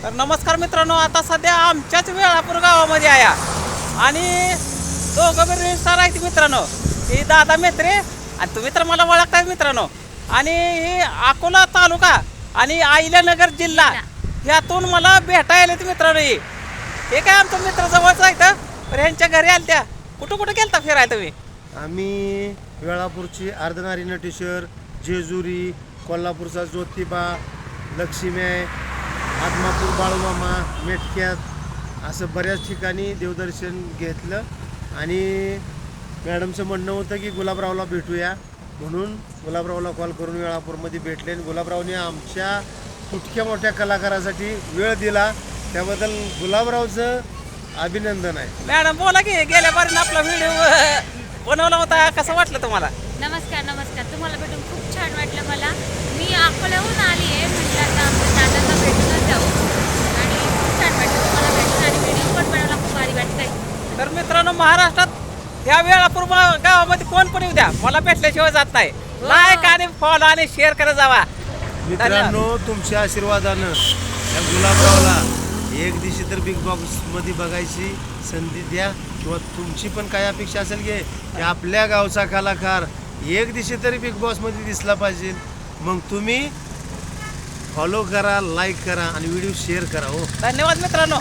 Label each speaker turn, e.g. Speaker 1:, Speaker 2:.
Speaker 1: तर नमस्कार मित्रांनो, आता सध्या आमच्याच वेळापूर गावामध्ये आहे आणि दोघं बी रील स्टार आहेत मित्रांनो. ही दादा मेत्रे आणि तुम्ही तर मला ओळखताय मित्रांनो. आणि ही अकोला तालुका आणि अहिल्यानगर जिल्हा ह्यातून मला भेटायला येते मित्रांनो. हे काय आमचं मित्र जवळच आहे तर ह्यांच्या घरी आल्या त्या. कुठं कुठं गेलता फिरायला तुम्ही?
Speaker 2: आम्ही वेळापूरची अर्धनारी नटेश्वर, जेजुरी, कोल्हापूरचा ज्योतिबा, लक्ष्मी, आदमापूर बाळूमामा, मेटक्यात असं बऱ्याच ठिकाणी देवदर्शन घेतलं. आणि मॅडमचं म्हणणं होतं की गुलाबरावला भेटूया, म्हणून गुलाबरावला कॉल करून वेळापूरमध्ये भेटले. आणि गुलाबरावने आमच्या तुटक्या मोठ्या कलाकारासाठी वेळ दिला, त्याबद्दल गुलाबरावचं अभिनंदन आहे.
Speaker 1: मॅडम बोला की, गेल्या बारीनं आपला व्हिडिओ बनवला होता, कसं वाटलं तुम्हाला?
Speaker 3: नमस्कार नमस्कार. तुम्हाला भेटून खूप छान वाटलं मला. मी अकोल्याहून आली आहे, म्हटलं आता आमच्या दादांना भेटूनच जाऊ. आणि खूप छान वाटलं तुम्हाला भेटून आणि व्हिडिओ पण बनवायला खूप भारी वाटतंय.
Speaker 1: तर मित्रांनो, महाराष्ट्रात ह्या वेळापूर गावामध्ये कोण पण येऊ द्या, मला भेटल्याशिवाय जात नाही. लाईक आणि फॉलो आणि शेअर करत जावा
Speaker 2: मित्रांनो, तुमच्या आशीर्वादानं या गुलाबरावला एक दिवशी तर बिग बॉक्समध्ये बघायची संधी द्या. किंवा तुमची पण काय अपेक्षा असेल की आपल्या गावचा कलाकार एक दिवशी तरी बिग बॉसमध्ये दिसला पाहिजे, मग तुम्ही फॉलो करा, लाईक करा आणि व्हिडिओ शेअर करा. हो,
Speaker 1: धन्यवाद मित्रांनो.